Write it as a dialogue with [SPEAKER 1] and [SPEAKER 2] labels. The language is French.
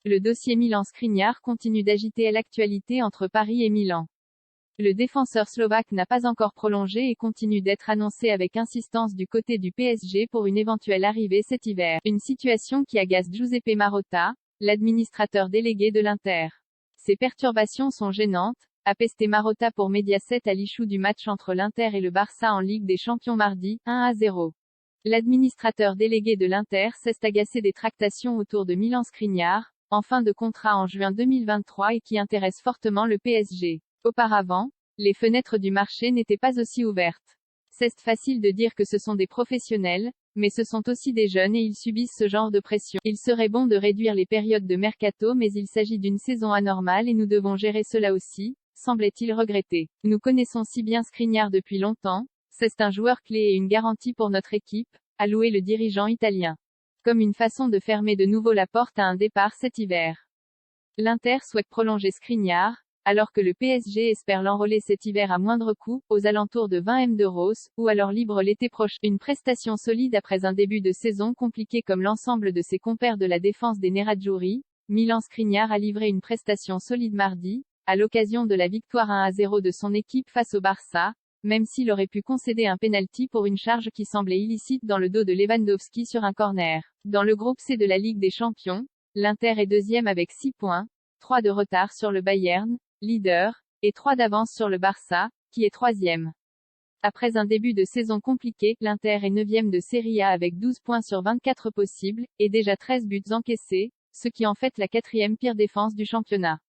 [SPEAKER 1] Le dossier Milan-Skriniar continue d'agiter l'actualité entre Paris et Milan. Le défenseur slovaque n'a pas encore prolongé et continue d'être annoncé avec insistance du côté du PSG pour une éventuelle arrivée cet hiver. Une situation qui agace Giuseppe Marotta, l'administrateur délégué de l'Inter. Ces perturbations sont gênantes, a pesté Marotta pour Mediaset à l'issue du match entre l'Inter et le Barça en Ligue des Champions mardi, 1-0. L'administrateur délégué de l'Inter s'est agacé des tractations autour de Milan Skriniar, en fin de contrat en juin 2023 et qui intéresse fortement le PSG. Auparavant, les fenêtres du marché n'étaient pas aussi ouvertes. C'est facile de dire que ce sont des professionnels, mais ce sont aussi des jeunes et ils subissent ce genre de pression. Il serait bon de réduire les périodes de mercato mais il s'agit d'une saison anormale et nous devons gérer cela aussi, semblait-il regretter. Nous connaissons si bien Skriniar depuis longtemps, c'est un joueur clé et une garantie pour notre équipe, a loué le dirigeant italien. Comme une façon de fermer de nouveau la porte à un départ cet hiver. L'Inter souhaite prolonger Skriniar, alors que le PSG espère l'enrôler cet hiver à moindre coût, aux alentours de 20 M d'euros, ou alors libre l'été prochain. Une prestation solide après un début de saison compliqué comme l'ensemble de ses compères de la défense des Nerazzurri, Milan Skriniar a livré une prestation solide mardi, à l'occasion de la victoire 1-0 de son équipe face au Barça, même s'il aurait pu concéder un penalty pour une charge qui semblait illicite dans le dos de Lewandowski sur un corner. Dans le groupe C de la Ligue des Champions, l'Inter est deuxième avec 6 points, 3 de retard sur le Bayern, leader, et 3 d'avance sur le Barça, qui est troisième. Après un début de saison compliqué, l'Inter est 9e de Serie A avec 12 points sur 24 possibles, et déjà 13 buts encaissés, ce qui en fait la 4e pire défense du championnat.